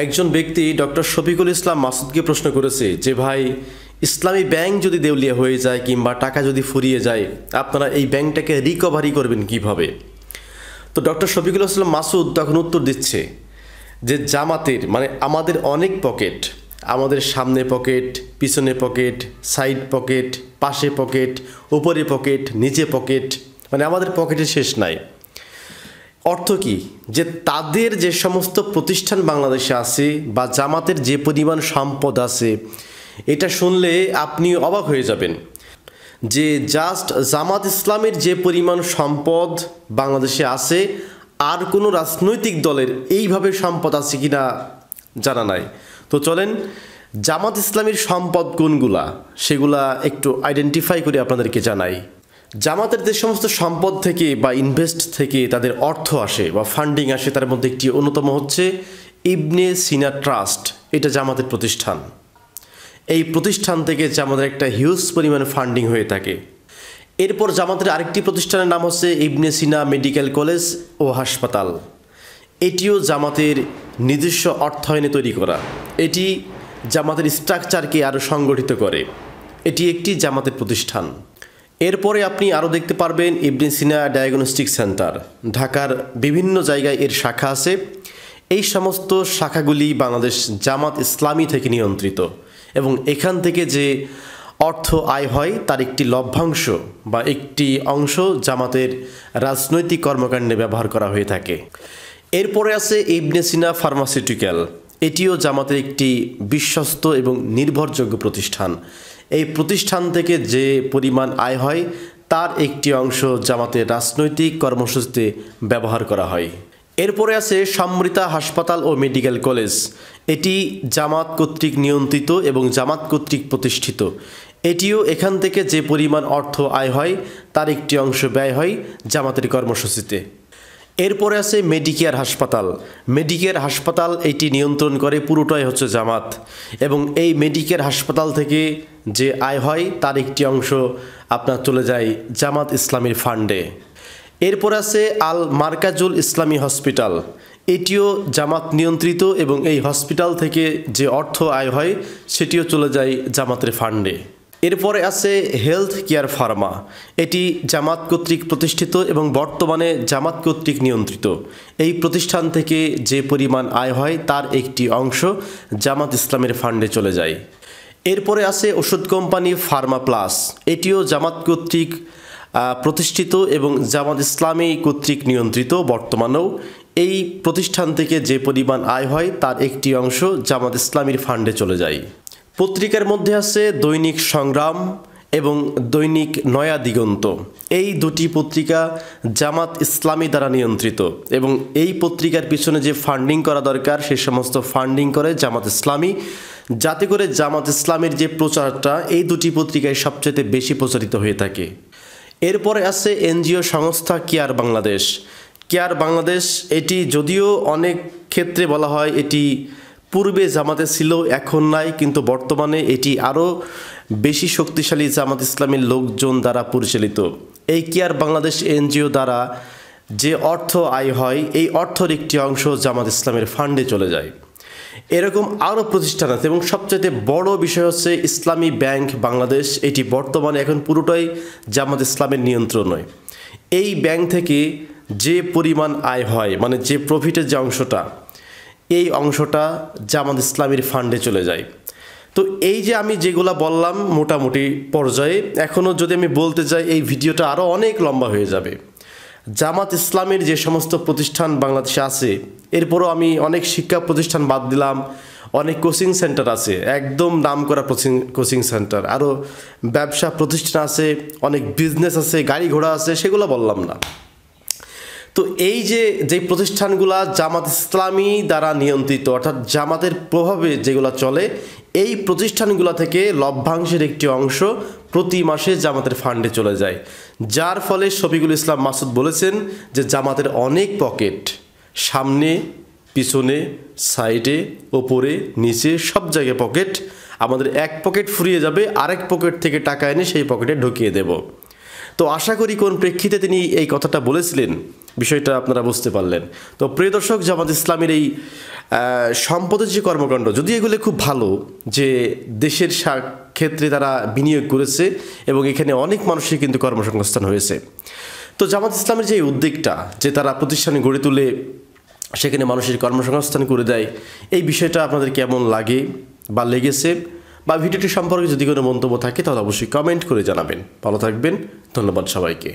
একজন ব্যক্তি ডক্টর শফিকুল ইসলাম মাসুদকে প্রশ্ন করেছে যে ভাই, ইসলামী ব্যাংক যদি দেউলিয়া হয়ে যায় কিংবা টাকা যদি ফুরিয়ে যায়, আপনারা এই ব্যাংকটাকে রিকভারি করবেন কিভাবে? তো ডক্টর শফিকুল ইসলাম মাসুদ তখন উত্তর দিচ্ছে যে জামাতের মানে আমাদের অনেক পকেট, আমাদের সামনে পকেট, পিছনে পকেট, সাইড পকেট, পাশে পকেট, উপরে পকেট, নিচে পকেট, মানে আমাদের পকেটের শেষ নাই। অর্থ কি? যে তাদের যে সমস্ত প্রতিষ্ঠান বাংলাদেশে আছে বা জামাতের যে পরিমাণ সম্পদ আছে, এটা শুনলে আপনি অবাক হয়ে যাবেন যে জাস্ট জামাত ইসলামের যে পরিমাণ সম্পদ বাংলাদেশে আছে আর কোনো রাজনৈতিক দলের এইভাবে সম্পদ আছে কিনা জানা নাই। তো চলেন জামাত ইসলামের সম্পদ কোনগুলা সেগুলা একটু আইডেন্টিফাই করে আপনাদেরকে জানাই। জামাতের যে সমস্ত সম্পদ থেকে বা ইনভেস্ট থেকে তাদের অর্থ আসে বা ফান্ডিং আসে, তার মধ্যে একটি অন্যতম হচ্ছে ইবনে সিনা ট্রাস্ট। এটা জামাতের প্রতিষ্ঠান। এই প্রতিষ্ঠান থেকে জামাতের একটা হিউজ পরিমাণে ফান্ডিং হয়ে থাকে। এরপর জামাতের আরেকটি প্রতিষ্ঠানের নাম হচ্ছে ইবনে সিনা মেডিকেল কলেজ ও হাসপাতাল। এটিও জামাতের নিজস্ব অর্থায়নে তৈরি করা। এটি জামাতের স্ট্রাকচারকে আরও সংগঠিত করে। এটি একটি জামাতের প্রতিষ্ঠান। এরপরে আপনি আরও দেখতে পারবেন ইবনে সিনা ডায়াগনস্টিক সেন্টার। ঢাকার বিভিন্ন জায়গায় এর শাখা আছে। এই সমস্ত শাখাগুলি বাংলাদেশ জামাত ইসলামী থেকে নিয়ন্ত্রিত এবং এখান থেকে যে অর্থ আয় হয় তার একটি লভ্যাংশ বা একটি অংশ জামাতের রাজনৈতিক কর্মকাণ্ডে ব্যবহার করা হয়ে থাকে। এরপরে আছে ইবনে সিনা ফার্মাসিউটিক্যাল। এটিও জামাতের একটি বিশ্বস্ত এবং নির্ভরযোগ্য প্রতিষ্ঠান। এই প্রতিষ্ঠান থেকে যে পরিমাণ আয় হয় তার একটি অংশ জামাতের রাজনৈতিক কর্মসূচিতে ব্যবহার করা হয়। এরপরে আছে সমৃতা হাসপাতাল ও মেডিকেল কলেজ। এটি জামাত কর্তৃক নিয়ন্ত্রিত এবং জামাত কর্তৃক প্রতিষ্ঠিত। এটিও এখান থেকে যে পরিমাণ অর্থ আয় হয় তার একটি অংশ ব্যয় হয় জামাতের কর্মসূচিতে। এরপরে আছে মেডিকেয়ার হাসপাতাল। মেডিকেয়ার হাসপাতাল এটি নিয়ন্ত্রণ করে পুরোটাই হচ্ছে জামাত এবং এই মেডিকেয়ার হাসপাতাল থেকে যে আয় হয় তার একটি অংশ আপনার চলে যায় জামাত ইসলামীর ফান্ডে। এরপর আছে আল মার্কাজুল ইসলামী হসপিটাল। এটিও জামাত নিয়ন্ত্রিত এবং এই হসপিটাল থেকে যে অর্থ আয় হয় সেটিও চলে যায় জামাতের ফান্ডে। এরপরে আছে হেলথ কেয়ার ফার্মা। এটি জামাত কর্তৃক প্রতিষ্ঠিত এবং বর্তমানে জামাত কর্তৃক নিয়ন্ত্রিত। এই প্রতিষ্ঠান থেকে যে পরিমাণ আয় হয় তার একটি অংশ জামাত ইসলামের ফান্ডে চলে যায়। এরপরে আছে ওষুধ কোম্পানি ফার্মা প্লাস। এটিও জামাত কর্তৃক প্রতিষ্ঠিত এবং জামাত ইসলামী কর্তৃক নিয়ন্ত্রিত। বর্তমানেও এই প্রতিষ্ঠান থেকে যে পরিমাণ আয় হয় তার একটি অংশ জামাত ইসলামীর ফান্ডে চলে যায়। পত্রিকার মধ্যে আছে দৈনিক সংগ্রাম এবং দৈনিক নয়া দিগন্ত। এই দুটি পত্রিকা জামাত ইসলামী দ্বারা নিয়ন্ত্রিত এবং এই পত্রিকার পিছনে যে ফান্ডিং করা দরকার সে সমস্ত ফান্ডিং করে জামাত ইসলামী, যাতে করে জামাত ইসলামের যে প্রচারটা এই দুটি পত্রিকায় সবচেয়ে বেশি প্রচারিত হয়ে থাকে। এরপরে আছে এনজিও সংস্থা কেয়ার বাংলাদেশ। কেয়ার বাংলাদেশ এটি যদিও অনেক ক্ষেত্রে বলা হয় এটি পূর্বে জামাতে ছিল, এখন নাই, কিন্তু বর্তমানে এটি আরও বেশি শক্তিশালী জামাত ইসলামের লোকজন দ্বারা পরিচালিত। এই কেয়ার বাংলাদেশ এনজিও দ্বারা যে অর্থ আয় হয় এই অর্থের একটি অংশ জামাত ইসলামের ফান্ডে চলে যায়। এরকম আরও প্রতিষ্ঠান আছে এবং সবচেয়ে বড় বিষয় হচ্ছে ইসলামী ব্যাংক বাংলাদেশ। এটি বর্তমানে এখন পুরোটাই জামাত ইসলামের নিয়ন্ত্রণে। এই ব্যাংক থেকে যে পরিমাণ আয় হয় মানে যে প্রফিটের যে অংশটা, এই অংশটা জামাত ইসলামীর ফান্ডে চলে যায়। তো এই যে আমি যেগুলো বললাম মোটামুটি পর্যায়ে, এখনও যদি আমি বলতে যাই এই ভিডিওটা আরও অনেক লম্বা হয়ে যাবে। জামাত ইসলামের যে সমস্ত প্রতিষ্ঠান বাংলাদেশে আছে, এরপরও আমি অনেক শিক্ষা প্রতিষ্ঠান বাদ দিলাম, অনেক কোচিং সেন্টার আছে, একদম নামকরা কোচিং সেন্টার, আরও ব্যবসা প্রতিষ্ঠান আছে, অনেক বিজনেস আছে, গাড়ি ঘোড়া আছে, সেগুলো বললাম না। তো এই যে প্রতিষ্ঠানগুলা জামাত ইসলামী দ্বারা নিয়ন্ত্রিত অর্থাৎ জামাতের প্রভাবে যেগুলো চলে, এই প্রতিষ্ঠানগুলো থেকে লভ্যাংশের একটি অংশ প্রতি মাসে জামাতের ফান্ডে চলে যায়। যার ফলে শফিকুল ইসলাম মাসুদ বলেছেন যে জামাতের অনেক পকেট, সামনে, পিছনে, সাইডে, ওপরে, নিচে, সব জায়গায় পকেট। আমাদের এক পকেট ফুরিয়ে যাবে, আরেক পকেট থেকে টাকা এনে সেই পকেটে ঢুকিয়ে দেব। তো আশা করি কোন প্রেক্ষিতে তিনি এই কথাটা বলেছিলেন বিষয়টা আপনারা বুঝতে পারলেন। তো প্রিয় দর্শক, জামাত ইসলামের এই সম্পদের যে কর্মকাণ্ড, যদি এগুলো খুব ভালো, যে দেশের ক্ষেত্রে তারা বিনিয়োগ করেছে এবং এখানে অনেক মানুষের কিন্তু কর্মসংস্থান হয়েছে। তো জামাত ইসলামের যে উদ্যোগটা, যে তারা প্রতিষ্ঠান গড়ে তুলে সেখানে মানুষের কর্মসংস্থান করে দেয়, এই বিষয়টা আপনাদের কেমন লাগে বা লেগেছে, বা ভিডিওটি সম্পর্কে যদি কোনো মন্তব্য থাকে তাহলে অবশ্যই কমেন্ট করে জানাবেন। ভালো থাকবেন, ধন্যবাদ সবাইকে।